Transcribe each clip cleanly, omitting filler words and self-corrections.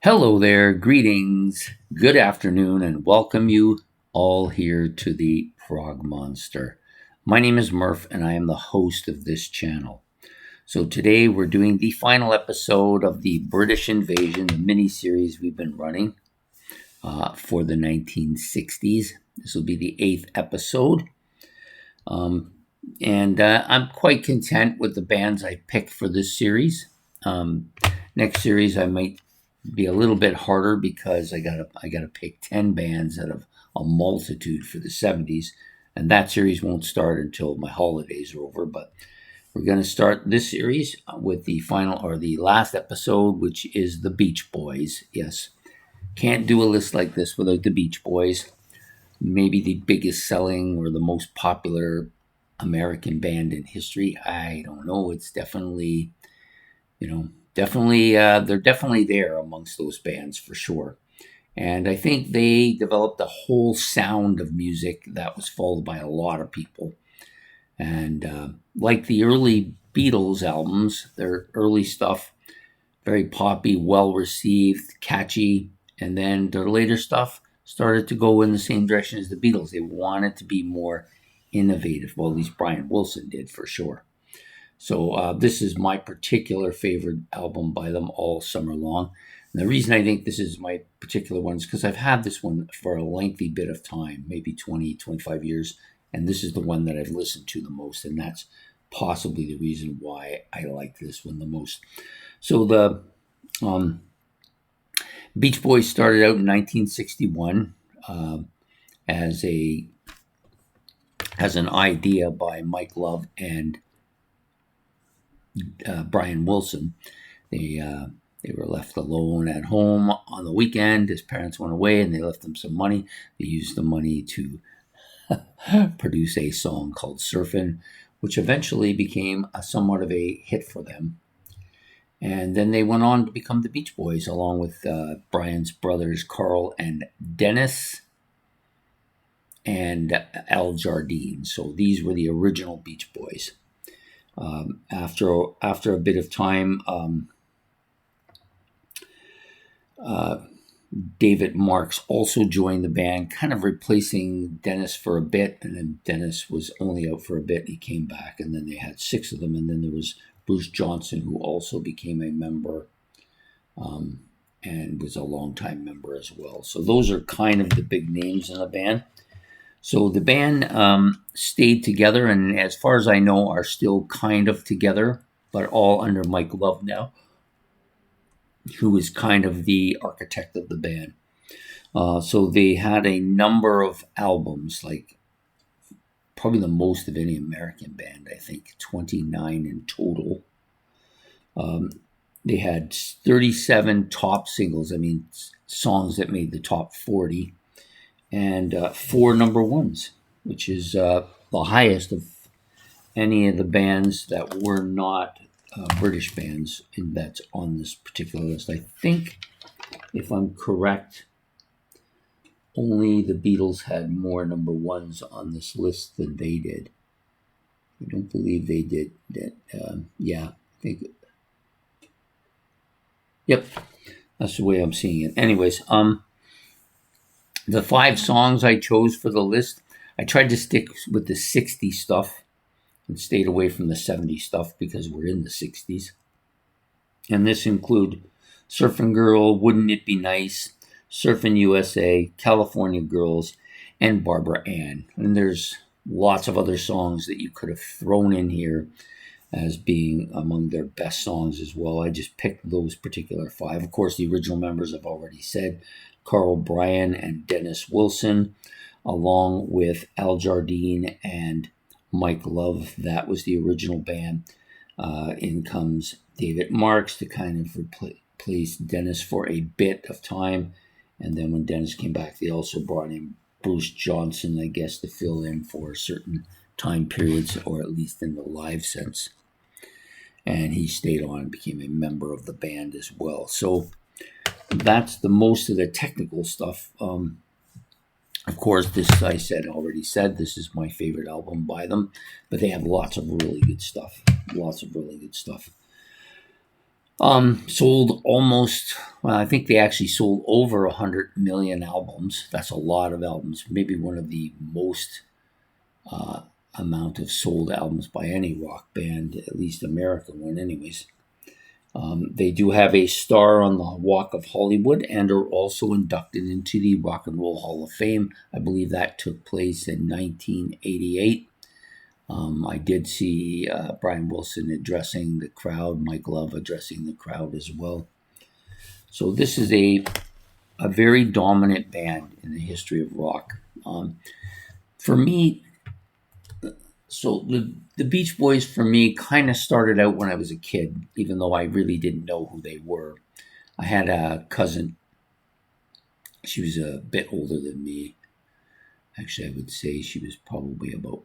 Hello there, greetings, good afternoon, and welcome you all here to the Frog Monster. My name is Murph, and I am the host of this channel. So today we're doing the final episode of the British Invasion, the mini-series we've been running for the 1960s. This will be the 8th episode. And I'm quite content with the bands I picked for this series. Next series I might be a little bit harder because I gotta pick 10 bands out of a multitude for the 70s, and that series won't start until my holidays are over. But we're going to start this series with the final or the last episode, which is the Beach Boys. Yes, can't do a list like this without the Beach Boys. Maybe the biggest selling or the most popular American band in history. I don't know. It's definitely, they're definitely there amongst those bands for sure. And I think they developed a whole sound of music that was followed by a lot of people. And like the early Beatles albums, their early stuff, very poppy, well received, catchy. And then their later stuff started to go in the same direction as the Beatles. They wanted to be more innovative. Well, at least Brian Wilson did for sure. So this is my particular favorite album by them all summer long. And the reason I think this is my particular one is because I've had this one for a lengthy bit of time, maybe 20, 25 years. And this is the one that I've listened to the most. And that's possibly the reason why I like this one the most. So the Beach Boys started out in 1961 as an idea by Mike Love and Brian Wilson. They were left alone at home on the weekend. His parents went away and they left them some money. They used the money to produce a song called Surfin', which eventually became somewhat of a hit for them. And then they went on to become the Beach Boys, along with Brian's brothers Carl and Dennis and Al Jardine. So these were the original Beach Boys. After a bit of time, David Marks also joined the band, kind of replacing Dennis for a bit. And then Dennis was only out for a bit. He came back, and then they had 6 of them. And then there was Bruce Johnson, who also became a member and was a longtime member as well. So those are kind of the big names in the band. So the band stayed together, and as far as I know, are still kind of together, but all under Mike Love now, who is kind of the architect of the band. So they had a number of albums, like probably the most of any American band, I think, 29 in total. They had 37 top singles, songs that made the top 40. And 4 number ones, which is the highest of any of the bands that were not British bands that's on this particular list. I think, if I'm correct, only the Beatles had more number ones on this list than they did. I don't believe they did that. I think. Yep, that's the way I'm seeing it. Anyways, the 5 songs I chose for the list, I tried to stick with the 60s stuff and stayed away from the 70s stuff because we're in the 60s. And this include Surfin' Girl, Wouldn't It Be Nice, Surfin' USA, California Girls, and Barbara Ann. And there's lots of other songs that you could have thrown in here as being among their best songs as well. I just picked those particular 5. Of course, the original members I've already said, Carl Bryan and Dennis Wilson, along with Al Jardine and Mike Love. That was the original band. In comes David Marks to kind of replace Dennis for a bit of time. And then when Dennis came back, they also brought in Bruce Johnson, I guess, to fill in for certain time periods, or at least in the live sense. And he stayed on and became a member of the band as well. So that's the most of the technical stuff. Of course, this already said, this is my favorite album by them, but they have lots of really good stuff. Sold almost, well, I think they actually sold over 100 million albums. That's a lot of albums. Maybe one of the most uh, amount of sold albums by any rock band, at least American one, anyways. They do have a star on the Walk of Hollywood and are also inducted into the Rock and Roll Hall of Fame. I believe that took place in 1988. I did see Brian Wilson addressing the crowd, Mike Love addressing the crowd as well. So this is a very dominant band in the history of rock. For me, so the Beach Boys for me kind of started out when I was a kid, even though I really didn't know who they were. I had a cousin. She was a bit older than me. Actually, I would say she was probably about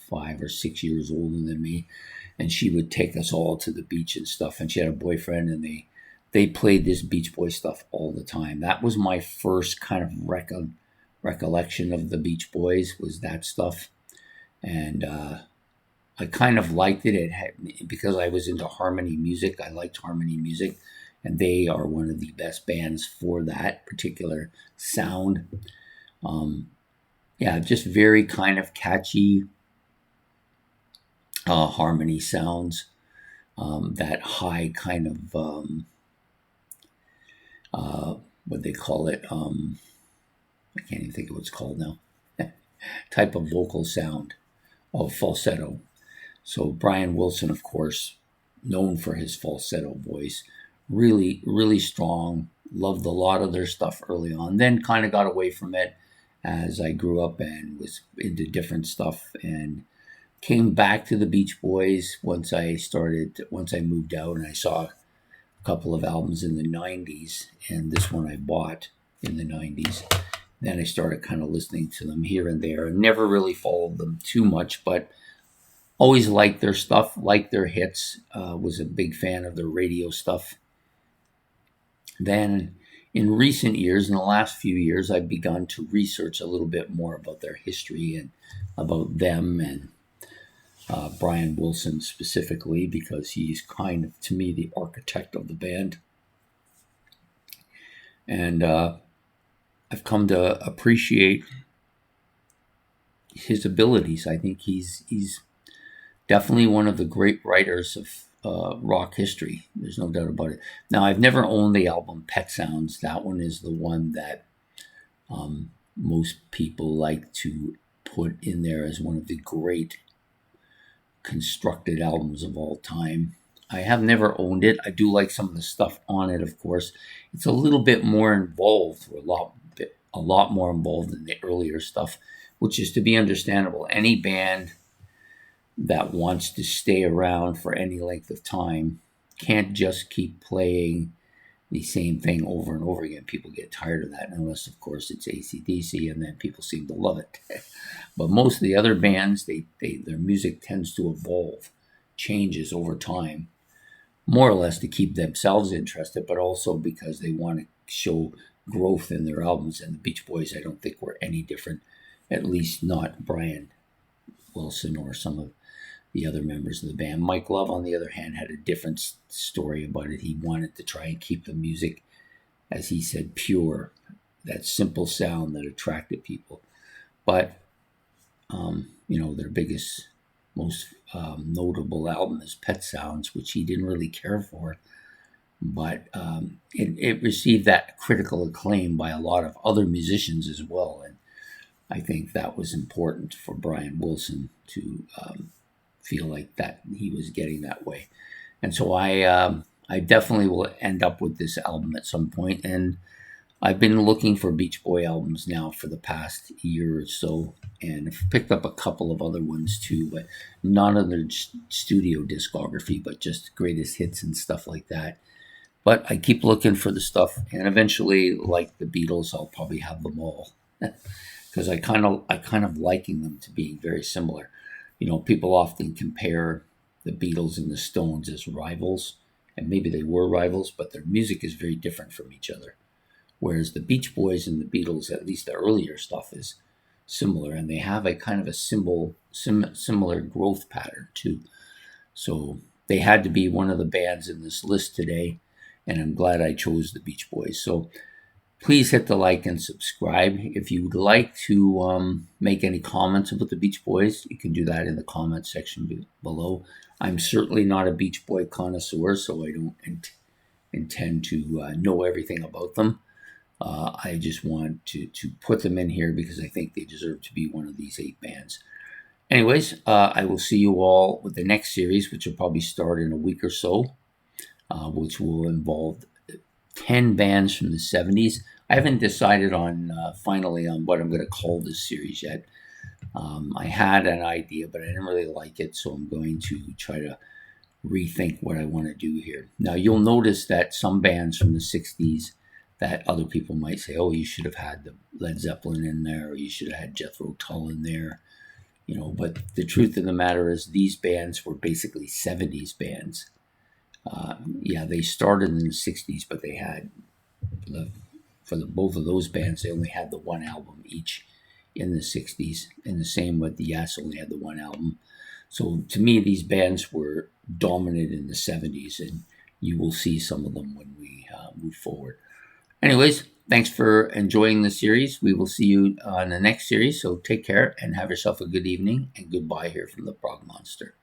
5 or 6 years older than me, and she would take us all to the beach and stuff. And she had a boyfriend, and they played this Beach Boy stuff all the time. That was my first kind of recollection of the Beach Boys, was that stuff. And I kind of liked it. Because I was into harmony music. I liked harmony music, and they are one of the best bands for that particular sound. Yeah, just very kind of catchy harmony sounds. That high kind of what they call it. I can't even think of what it's called now. Type of vocal sound of falsetto. So Brian Wilson, of course, known for his falsetto voice, really, really strong. Loved a lot of their stuff early on. Then kind of got away from it as I grew up and was into different stuff, and came back to the Beach Boys once I moved out, and I saw a couple of albums in the 90s, and this one I bought in the 90s. Then I started kind of listening to them here and there, and never really followed them too much, but always liked their stuff, liked their hits, was a big fan of their radio stuff. Then in recent years, in the last few years, I've begun to research a little bit more about their history and about them, and Brian Wilson specifically, because he's kind of, to me, the architect of the band. And I've come to appreciate his abilities. I think he's definitely one of the great writers of rock history. There's no doubt about it. Now, I've never owned the album Pet Sounds. That one is the one that most people like to put in there as one of the great constructed albums of all time. I have never owned it. I do like some of the stuff on it, of course. It's a little bit more involved, or a lot more involved than the earlier stuff, which is to be understandable. Any band that wants to stay around for any length of time can't just keep playing the same thing over and over again. People get tired of that, unless, of course, it's AC/DC, and then people seem to love it. But most of the other bands, their music tends to evolve, changes over time, more or less to keep themselves interested, but also because they want to show growth in their albums. And the Beach Boys, I don't think, were any different, at least not Brian Wilson or some of the other members of the band. Mike Love, on the other hand, had a different story about it. He wanted to try and keep the music, as he said, pure, that simple sound that attracted people. But, their biggest, most notable album is Pet Sounds, which he didn't really care for. But it received that critical acclaim by a lot of other musicians as well. And I think that was important for Brian Wilson to feel like that he was getting that way. And so I definitely will end up with this album at some point. And I've been looking for Beach Boy albums now for the past year or so, and I've picked up a couple of other ones too, but none of their studio discography, but just greatest hits and stuff like that. But I keep looking for the stuff, and eventually, like the Beatles, I'll probably have them all, because I kind of liking them to being very similar. People often compare the Beatles and the Stones as rivals, and maybe they were rivals, but their music is very different from each other. Whereas the Beach Boys and the Beatles, at least the earlier stuff, is similar, and they have a kind of a similar growth pattern too. So they had to be one of the bands in this list today, and I'm glad I chose the Beach Boys. So please hit the like and subscribe. If you would like to make any comments about the Beach Boys, you can do that in the comment section below. I'm certainly not a Beach Boy connoisseur, so I don't intend to know everything about them. I just want to put them in here because I think they deserve to be one of these 8 bands. Anyways, I will see you all with the next series, which will probably start in a week or so, which will involve 10 bands from the 70s. I haven't decided on finally on what I'm going to call this series yet. I had an idea, but I didn't really like it, so I'm going to try to rethink what I want to do here. Now, you'll notice that some bands from the 60s that other people might say, oh, you should have had the Led Zeppelin in there, or you should have had Jethro Tull in there, but the truth of the matter is these bands were basically 70s bands. Yeah, they started in the 60s, but they had, both of those bands, they only had the one album each in the 60s, and the same with the Yes only had the one album. So to me, these bands were dominant in the 70s, and you will see some of them when we move forward. Anyways, thanks for enjoying the series. We will see you on the next series, so take care and have yourself a good evening, and goodbye here from the Prog Monster.